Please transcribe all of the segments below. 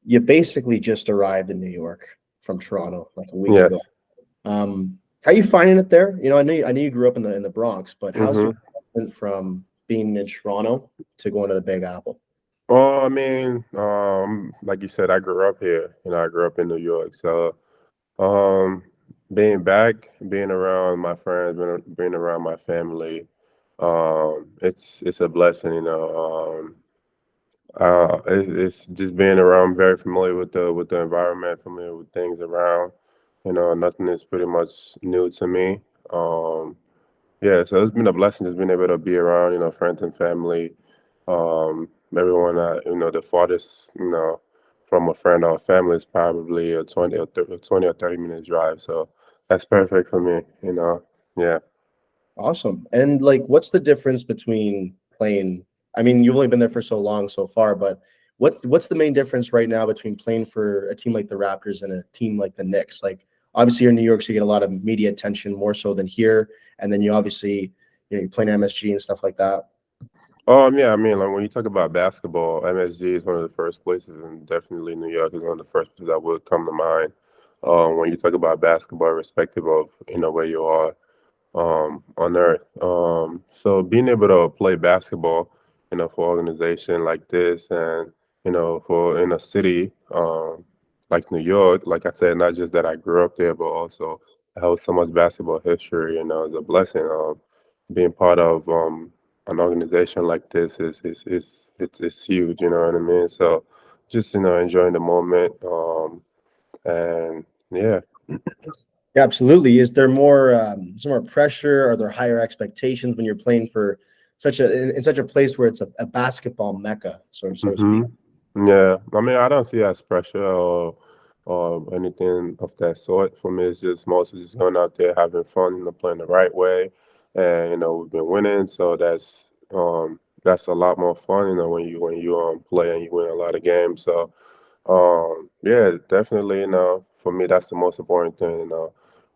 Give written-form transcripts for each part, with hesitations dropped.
you basically just arrived in New York from Toronto like a week ago. Yes. How you finding it there? I know you grew up in the Bronx, but how's Mm-hmm. your adjustment from being in Toronto to going to the Big Apple? Well, I mean, like you said, I grew up here. I grew up in New York. So, um, being back, being around my friends, being around my family, it's a blessing. It's just being around, very familiar with the environment, familiar with things around. Nothing is pretty much new to me. Um, Yeah, so it's been a blessing just being able to be around, friends and family. Everyone, the farthest, from a friend or family is probably a 20 or 30 minutes drive. So that's perfect for me, Yeah. Awesome. And like, what's the difference between playing? I mean, you've only been there for so long so far, but what's the main difference right now between playing for a team like the Raptors and a team like the Knicks? Like, obviously, you're in New York, so you get a lot of media attention more so than here, and then you obviously, you're playing MSG and stuff like that. Yeah, I mean, like when you talk about basketball, MSG is one of the first places, and definitely New York is one of the first places that would come to mind. When you talk about basketball, irrespective of, where you are on earth. So being able to play basketball, for an organization like this and, for in a city like New York, like I said, not just that I grew up there, but also I have so much basketball history, is a blessing. Being part of an organization like this it's huge, you know what I mean? So just, enjoying the moment. And yeah. Yeah, absolutely. Is there more pressure? Are there higher expectations when you're playing for in such a place where it's a basketball mecca, so to speak? Yeah, I mean, I don't see it as pressure or anything of that sort. For me, it's just mostly just going out there having fun, playing the right way, and we've been winning, so that's a lot more fun, when you play and you win a lot of games. So yeah, definitely, for me, that's the most important thing.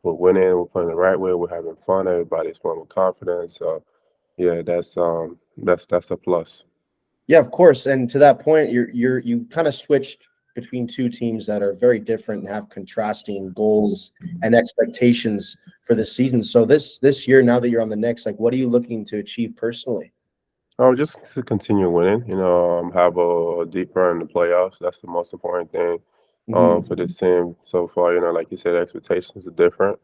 We're winning, we're playing the right way, we're having fun, everybody's playing with confidence. So yeah, that's a plus. Yeah, of course. And to that point, you kind of switched between two teams that are very different and have contrasting goals and expectations for this season. So this year, now that you're on the Knicks, like what are you looking to achieve personally? Just to continue winning, have a deep run in the playoffs. That's the most important thing for Mhm. this team so far. Like you said, expectations are different.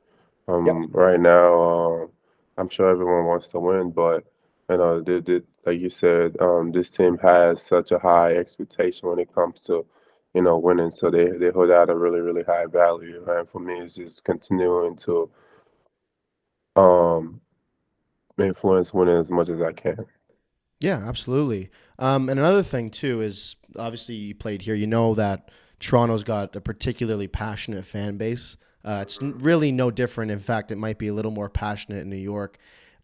Yep. Right now, I'm sure everyone wants to win, but like you said, this team has such a high expectation when it comes to, winning. So they hold out a really really high value, and for me, it's just continuing to um, influence winning as much as I can. Yeah, absolutely. And another thing too is obviously you played here. You know that Toronto's got a particularly passionate fan base. Really no different. In fact, it might be a little more passionate in New York.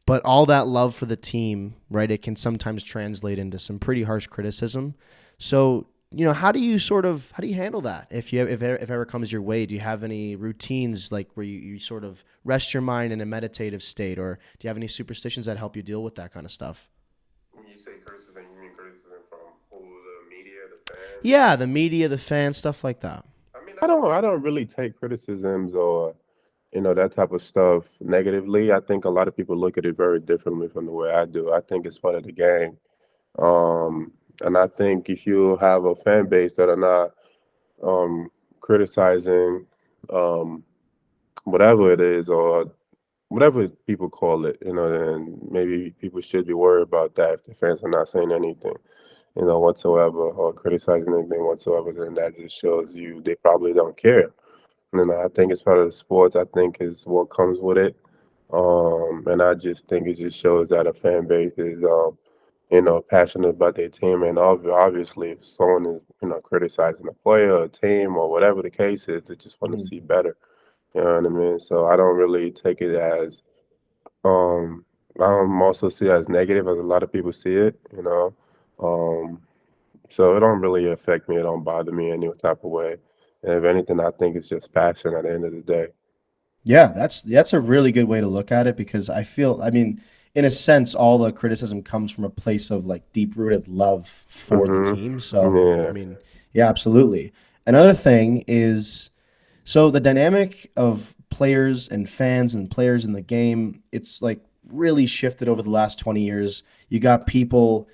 But all that love for the team, right? It can sometimes translate into some pretty harsh criticism. So how do you handle that if ever comes your way? Do you have any routines like where you sort of rest your mind in a meditative state, or do you have any superstitions that help you deal with that kind of stuff? When you say criticism, you mean criticism from who, the media, the fans, Yeah, or? the media, the fans, stuff like that. I mean, I don't really take criticisms or that type of stuff negatively. I think a lot of people look at it very differently from the way I do. I think it's part of the game, um, and I think if you have a fan base that are not criticizing um, whatever it is or whatever people call it, then maybe people should be worried about that if the fans are not saying anything, whatsoever or criticizing anything whatsoever, then that just shows you they probably don't care. I think it's part of the sports. I think is what comes with it. And I just think it just shows that a fan base is, passionate about their team. And obviously, if someone is, criticizing a player, or a team, or whatever the case is, they just want to Mhm. see better. You know what I mean? So I don't really take it as, um, I don't also see it as negative as a lot of people see it. Um, so it don't really affect me. It don't bother me any type of way. And if anything, I think it's just passion at the end of the day. Yeah, that's a really good way to look at it because I mean, in a sense, all the criticism comes from a place of like deep rooted love for the Mhm. team. So, I Yeah. mean, yeah, absolutely. Another thing is, so the dynamic of players and fans and players in the game, it's like really shifted over the last 20 years. You got people,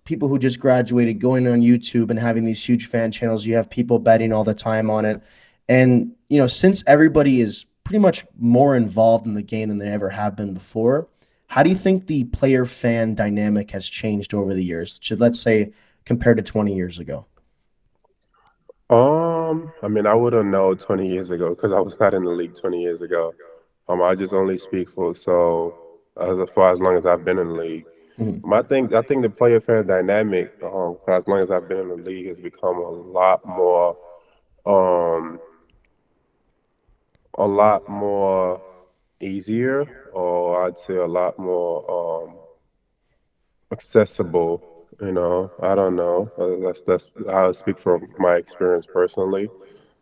people who just graduated going on YouTube and having these huge fan channels. You have people betting all the time on it. And, since everybody is pretty much more involved in the game than they ever have been before, how do you think the player fan dynamic has changed over the years? Should let's say compared to 20 years ago? I mean, I wouldn't know 20 years ago because I was not in the league 20 years ago. I just only speak for far as long as I've been in the league. Mhm. I think the player fan dynamic, for as long as I've been in the league, has become um, a lot more easier, or I'd say a lot more accessible. I don't know. That's how I speak from my experience personally.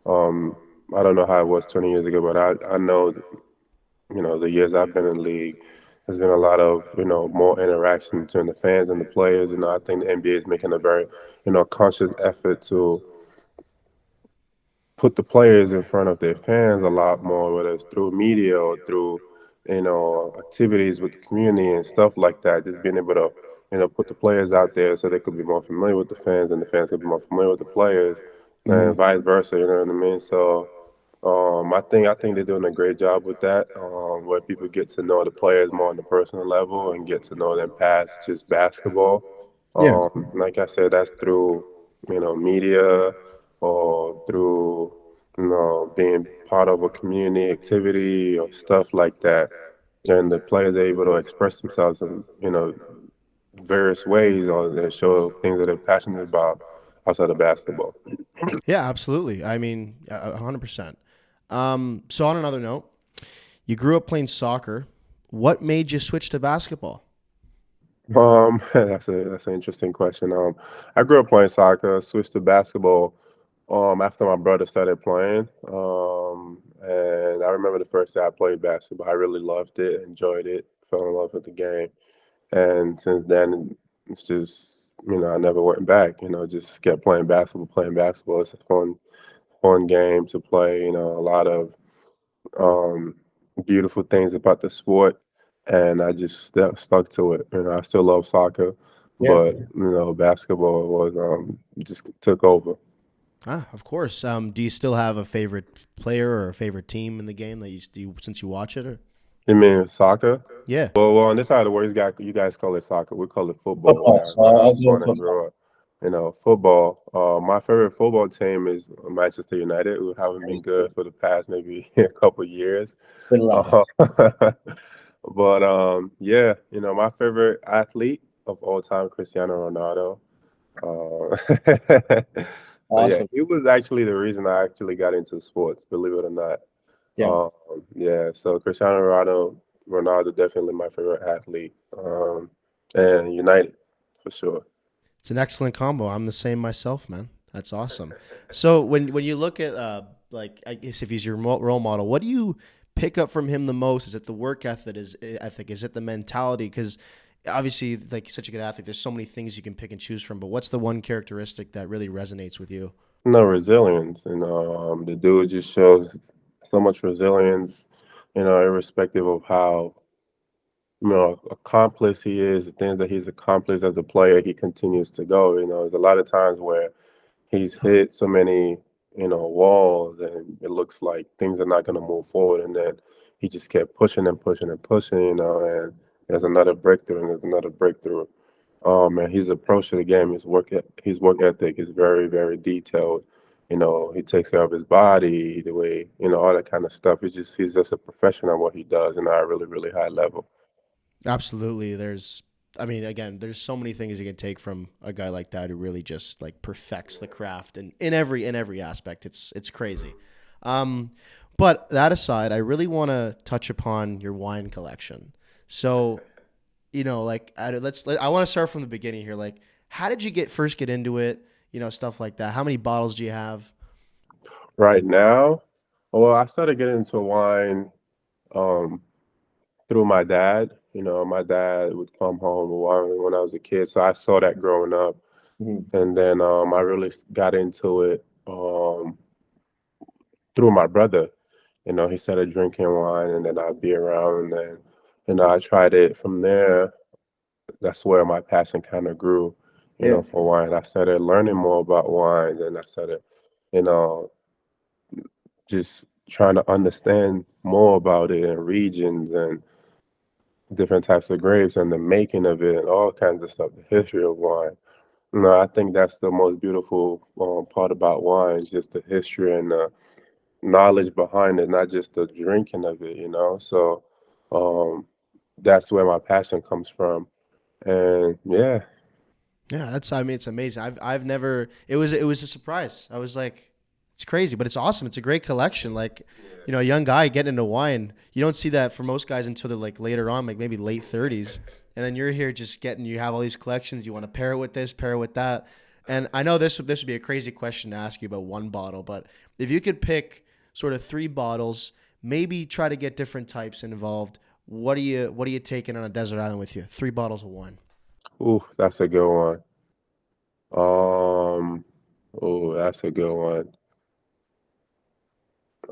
Um, I don't know how it was 20 years ago, but I know, the years I've been in the league, there's been a lot of, more interaction between the fans and the players. I think the NBA is making a very, conscious effort to put the players in front of their fans a lot more, whether it's through media or through, activities with the community and stuff like that. Just being able to, put the players out there so they could be more familiar with the fans and the fans could be more familiar with the players and Mhm. vice versa, you know what I mean? So I think they're doing a great job with that, where people get to know the players more on the personal level and get to know them past just basketball. Yeah. Like I said, that's through, media or through, being part of a community activity or stuff like that. And the players are able to express themselves in, various ways or they show things that they're passionate about outside of basketball. Yeah, absolutely. I mean, 100%. So on another note, you grew up playing soccer. What made you switch to basketball? That's an interesting question. I grew up playing soccer, switched to basketball, after my brother started playing. And I remember the first day I played basketball. I really loved it, enjoyed it, fell in love with the game. And since then, it's just, I never went back. Just kept playing basketball, playing basketball. It's a fun game to play. A lot of um, beautiful things about the sport, and I just stuck to it. I still love soccer, Yeah. but basketball was just took over. Ah, of course. Do you still have a favorite player or a favorite team in the game that since you watch it? Or You mean soccer? yeah. Well, on this side of the world, you guys call it soccer. We call it football Football. down So here where I I'll was go born and football. grew up. Football. My favorite football team is Manchester United, who haven't been good for the past maybe a couple years. Been rough. Uh, but yeah, my favorite athlete of all time, Cristiano Ronaldo. So yeah, Awesome. he was actually the reason I actually got into sports, believe it or not. Yeah. Yeah, so Ronaldo definitely my favorite athlete. And United for sure. It's an excellent combo. I'm the same myself, man. That's awesome. So when you look at like I guess if he's your role model, what do you pick up from him the most? Is it the work ethic? Is it the mentality? Because obviously, like such a good athlete, there's so many things you can pick and choose from. But what's the one characteristic that really resonates with you? No resilience, the dude just shows so much resilience, irrespective of how accomplished he is, the things that he's accomplished as a player, he continues to go. There's a lot of times where he's hit so many, walls, and it looks like things are not going to move forward. And then he just kept pushing and pushing and pushing, and there's another breakthrough and there's another breakthrough. And his approach to the game, his work ethic is very, very detailed. He takes care of his body, the way, all that kind of stuff. He's just a professional at what he does, and at a really, really high level. Absolutely. I mean, again, there's so many things you can take from a guy like that who really just like perfects the craft and in every aspect. It's crazy. Um, but that aside, I really want to touch upon your wine collection. So, like I want to start from the beginning here. Like, how did you first get into it? Stuff like that. How many bottles do you have? Right now, well, I started getting into wine um, through my dad. My dad would come home with wine when I was a kid, so I saw that growing up. Mhm. And then I really got into it through my brother. He started drinking wine, and then I'd be around, and then I tried it from there. That's where my passion kind of grew, Yeah. for wine. I started learning more about wine, and I started, you know, just trying to understand more about it and regions and different types of grapes and the making of it and all kinds of stuff, the history of wine. I think that's the most beautiful part about wine, just the history and the knowledge behind it, not just the drinking of it. So um, that's where my passion comes from. And yeah, Yeah, that's. I mean, it's amazing. I've never. It was a surprise. I was like, it's crazy, but it's awesome. It's a great collection. Like, a young guy getting into wine. You don't see that for most guys until they're like later on, like maybe late 30s, and then you're here just getting. You have all these collections. You want to pair it with this, pair it with that. And I know this would be a crazy question to ask you about one bottle, but if you could pick sort of three bottles, maybe try to get different types involved. What are you taking on a desert island with you? Three bottles of wine. ooh, that's a good one. Um, oh, that's a good one.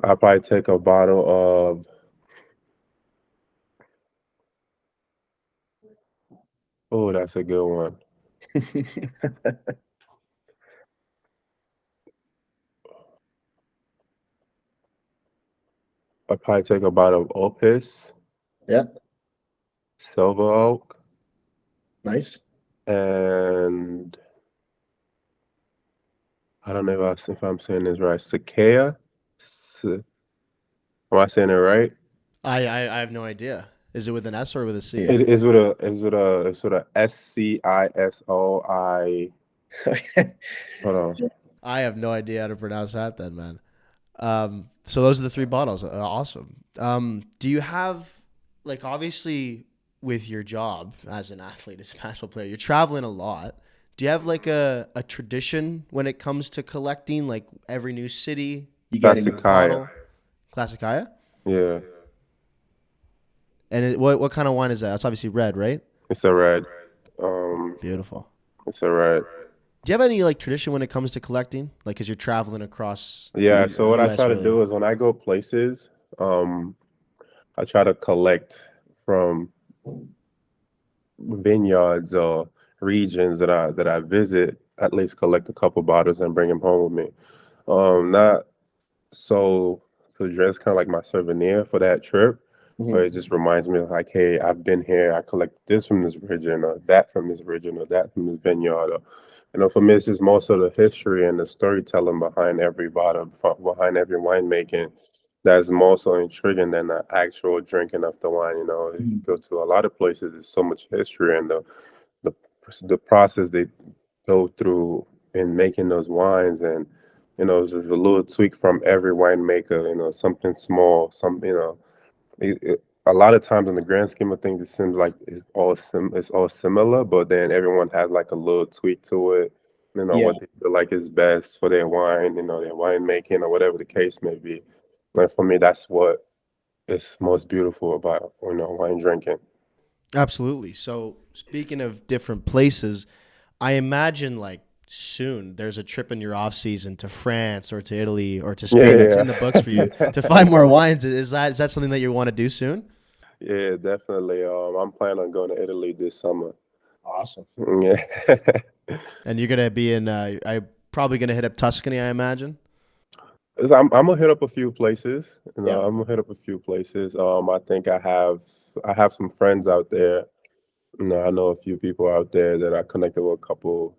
I'll probably take a bottle of, oh, that's a good one. I'll probably take a bottle of Opus, Yeah. Silver Oak, Nice. and I don't know if I'm saying this right. Sakea? Am I saying it right? I have no idea. Is it with an S or with a C? Yeah. It is with a SCISOI. Hold on. I have no idea how to pronounce that then, man. So those are the three bottles. Awesome. Do you have like obviously with your job as an athlete, as a basketball player, you're traveling a lot. Do you have like a tradition when it comes to collecting? Like every new city, you get a That's new Sakaya. bottle. Classic. Yeah, And what kind of wine is that? It's obviously red, right? it's a red. Um, Beautiful. it's a red. Do you have any like tradition when it comes to collecting? Like, as you're traveling across Yeah, the so what I U.S. try to really? do is when I go places, um, I try to collect from vineyards or regions that I visit, at least collect a couple bottles and bring them home with me. Not so to dress kind of like my souvenir for that trip, but Mhm. it just reminds me of like, hey, I've been here. I collect this from this region, or that from this region, or that from this vineyard. Or, for me, it's just most of the history and the storytelling behind every bottle, behind every winemaking. That's more so intriguing than the actual drinking of the wine. If you Mhm. go to a lot of places, there's so much history and the the process they go through in making those wines, and it's just a little tweak from every winemaker, something small, a lot of times in the grand scheme of things it seems like it's all similar, but then everyone has like a little tweak to it, Yeah. what they feel like is best for their wine, their winemaking or whatever the case may be. And for me, that's what is most beautiful about wine drinking. Absolutely. So speaking of different places, I imagine like soon there's a trip in your off season to France or to Italy or to Spain that's Yeah, in the books for you yeah. to find more wines. Is that something that you want to do soon? Yeah, definitely. I'm planning on going to Italy this summer. Awesome. Yeah. And you're gonna be in. I probably gonna hit up Tuscany, I imagine. I'm gonna hit up a few places. Yeah. I'm gonna hit up a few places. I think I have some friends out there. I know a few people out there that I connected with a couple,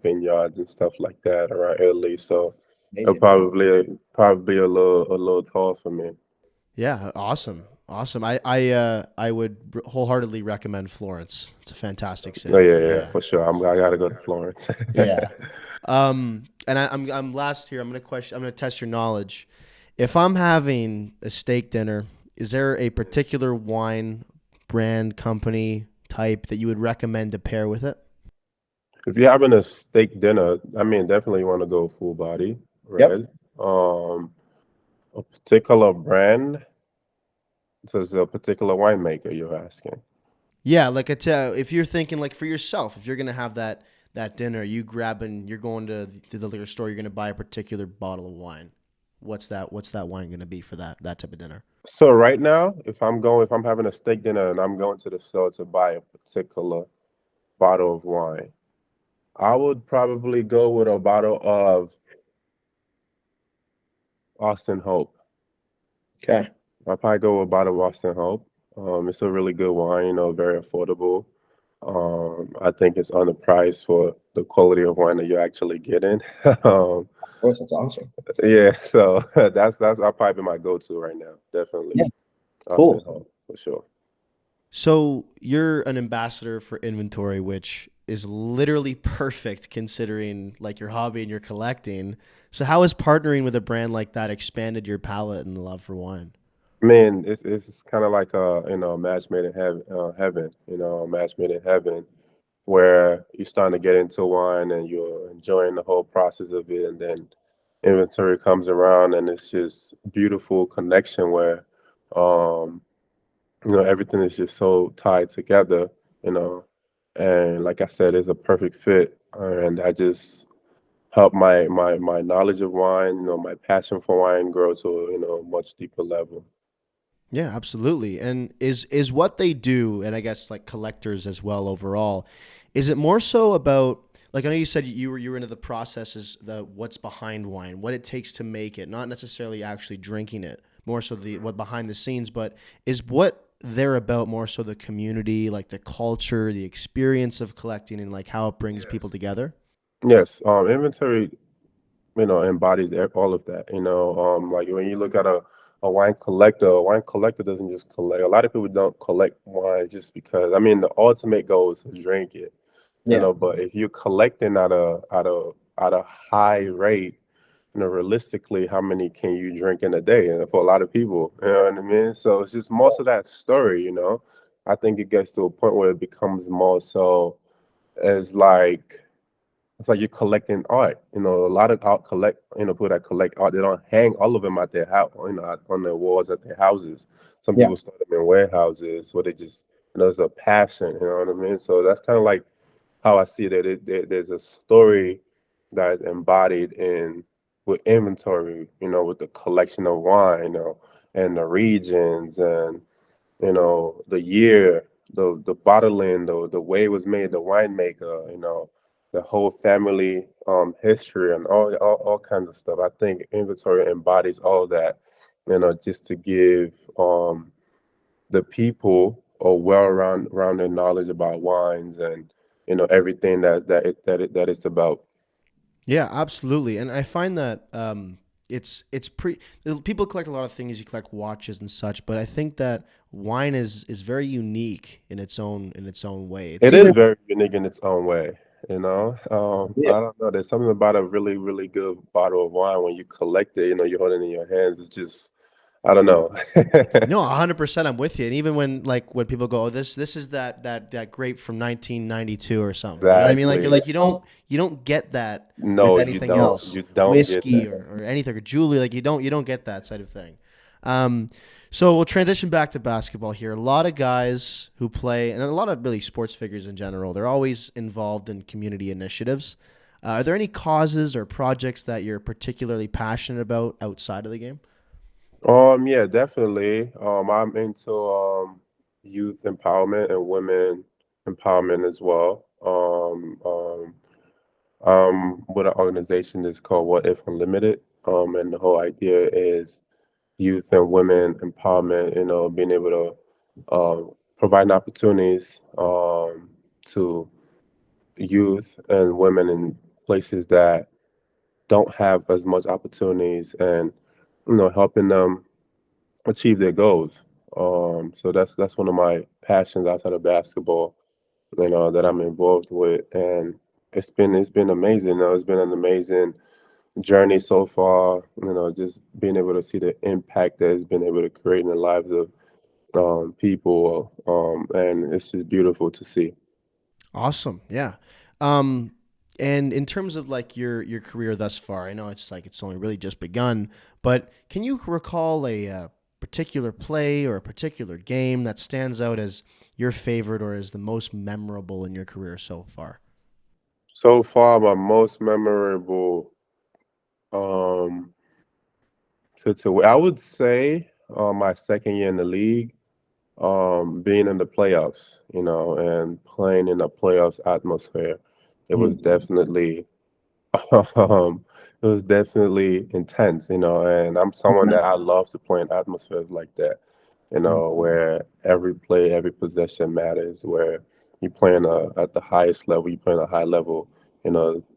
vineyards and stuff like that around Italy. So it'll Amazing. probably a little tall for me. Yeah, awesome. I would wholeheartedly recommend Florence. It's a fantastic Oh city. yeah, yeah, Yeah. for sure. I gotta go to Florence. Yeah. And I'm last here. I'm gonna test your knowledge. If I'm having a steak dinner, is there a particular wine brand, company, type that you would recommend to pair with it? If you're having a steak dinner, I mean, definitely you want to go full body Yep. red. A particular brand, so it's a particular winemaker you're asking. Yeah, like if you're thinking like for yourself, if you're gonna have that dinner, you're going to the liquor store, you're gonna buy a particular bottle of wine. what's that wine going to be for that type of dinner? So right now, if I'm having a steak dinner and I'm going to the store to buy a particular bottle of wine, I would probably go with a bottle of Austin Hope. Okay. I'll probably go with a bottle of Austin Hope. It's a really good wine, very affordable. I think it's on the price for the quality of wine that you're actually getting. um, Of course, that's awesome. yeah, so that's probably my go-to right now. Definitely Yeah. Austin Cool. Hope for sure. So you're an ambassador for Inventory, which is literally perfect considering like your hobby and your collecting. So how has partnering with a brand like that expanded your palate and love for wine? Man, it's kind of like a match made in heaven. A match made in heaven, where you're starting to get into wine and you're enjoying the whole process of it, and then inventory comes around and it's just beautiful connection where um everything is just so tied together, you know, and like I said, it's a perfect fit, and I just help my knowledge of wine, my passion for wine grow to a much deeper level. Yeah, absolutely. And is what they do, and I guess like collectors as well overall, is it more so about like I know you said you were into the processes, the what's behind wine, what it takes to make it, not necessarily actually drinking it, more so the what behind the scenes, but is what they're about more so the community, like the culture, the experience of collecting and like how it brings people Yes. together? Yes, inventory embodies all of that. Like when you look at a wine collector doesn't just collect. A lot of people don't collect wine just because. I mean, the ultimate goal is to drink it, Yeah. But if you're collecting at a high rate, realistically, how many can you drink in a day? And for a lot of people, you know what I mean. So it's just most of that story. I think it gets to a point where it becomes more so as like it's like you're collecting art. A lot of art people that collect art, they don't hang all of them at their house, on their walls at their houses. Some Yeah. people start them in warehouses where they just, it's a passion. You know what I mean? So that's kind of like how I see that there's a story that is embodied in with inventory. With the collection of wine, and the regions and the year, the bottling, the way it was made, the winemaker, the whole family history and all kinds of stuff. I think inventory embodies all that, just to give the people a rounded knowledge about wines and everything that it's about. Yeah, absolutely. And I find that it's pre people collect a lot of things. You collect watches and such, but I think that wine is very unique in its own way. It It seems is Yeah. like very unique in its own way. Yeah. I don't know. There's something about a really, really good bottle of wine when you collect it. You hold it in your hands. It's just, I don't know. no, 100%. I'm with you. And even when people go, oh, this is that grape from 1992 or something. You know what I mean? Like you're Exactly. like you don't get that with No, you anything don't. else, You don't get whiskey that. or anything or jewelry. Like you don't get that side of thing. Um, so we'll transition back to basketball here. A lot of guys who play, and a lot of really sports figures in general, they're always involved in community initiatives. Are there any causes or projects that you're particularly passionate about outside of the game? Yeah, definitely. I'm into youth empowerment and women empowerment as well. With an organization that's called What If Unlimited. And the whole idea is youth and women empowerment, being able to provide opportunities to youth and women in places that don't have as much opportunities and, helping them achieve their goals. So that's one of my passions outside of basketball, that I'm involved with. And it's been amazing. It's been an amazing journey so far, just being able to see the impact that it's been able to create in the lives of people, and it's just beautiful to see. Awesome. Yeah. Um, and in terms of like your career thus far, I know it's like it's only really just begun, but can you recall a particular play or a particular game that stands out as your favorite or as the most memorable in your career so far? So far, my most memorable um, I would say my second year in the league, being in the playoffs, and playing in a playoffs atmosphere, it was Mm. definitely it was definitely intense, and I'm someone Mhm. that I love to play in atmospheres like that, Mm. where every play, every possession matters, where you're playing at the highest level, you're playing a high level,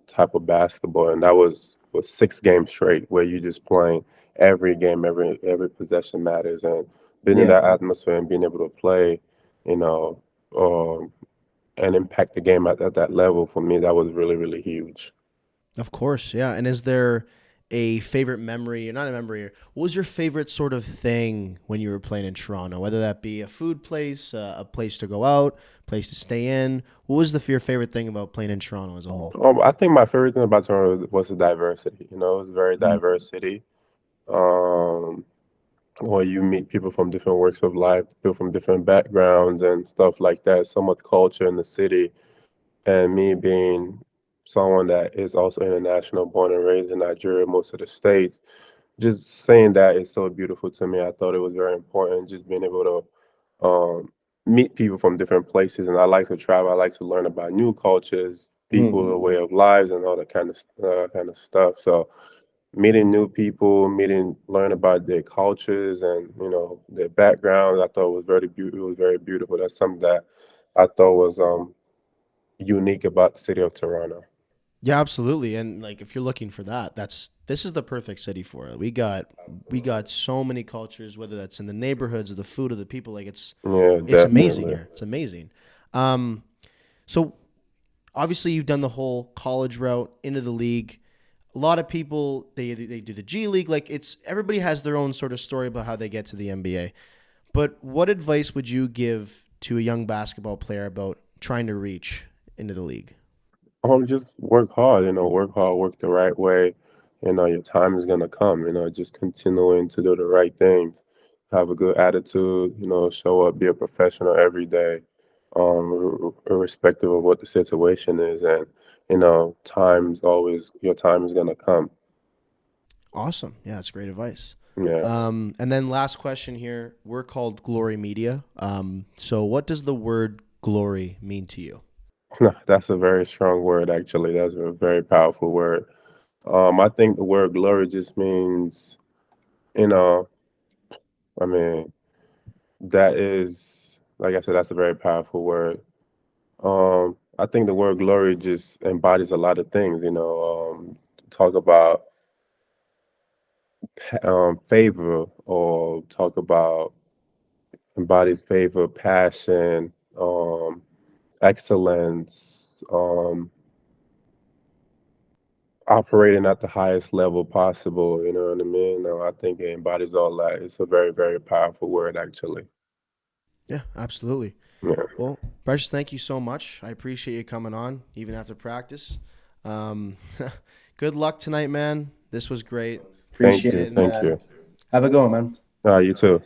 type of basketball. And that was 6 games straight where you just playing every game, every possession matters. And being in Yeah. that atmosphere and being able to play, you know, um, and impact the game at that level, for me, that was really, really huge. Of course, yeah. And is there a favorite memory, or not a memory, what was your favorite sort of thing when you were playing in Toronto? Whether that be a food place, a place to go out, place to stay in. What was your favorite thing about playing in Toronto as a whole? I think my favorite thing about Toronto was the diversity. It's a very Mm. diverse city. Um, where you meet people from different walks of life, people from different backgrounds and stuff like that. So much culture in the city. And me being someone that is also international, born and raised in Nigeria, most of the states, just saying that is so beautiful to me. I thought it was very important, just being able to meet people from different places. And I like to travel. I like to learn about new cultures, people, Mm. the way of lives, and all that kind of stuff. So meeting new people, learn about their cultures and their backgrounds, I thought was very beautiful. It was very beautiful. That's something that I thought was unique about the city of Toronto. Yeah, absolutely. And like if you're looking for that, this is the perfect city for it. We got so many cultures, whether that's in the neighborhoods or the food or the people. Like Yeah, it's amazing definitely. here. It's amazing. Um, so obviously you've done the whole college route into the league. A lot of people they do the G League. Like it's everybody has their own sort of story about how they get to the NBA. But what advice would you give to a young basketball player about trying to reach into the league? Just work hard. Work hard, work the right way. Your time is gonna come. Just continuing to do the right things, have a good attitude. Show up, be a professional every day, irrespective of what the situation is, and your time is gonna come. Awesome. Yeah, that's great advice. Yeah. And then last question here. We're called Glory Media. So what does the word glory mean to you? That's a very strong word, actually. That's a very powerful word. I think the word glory just means, you know, I mean, that is, like I said, that's a very powerful word. I think the word glory just embodies a lot of things, talk about favor, or talk about embodies favor, passion, excellence, operating at the highest level possible. You know what I mean? I think it embodies all that. It's a very, very powerful word, actually. Yeah, absolutely. Yeah. Well, Precious, thank you so much. I appreciate you coming on, even after practice. Um, good luck tonight, man. This was great. Thank Appreciate Appreciate you. it. it. And And Thank you. have a go, man. You too.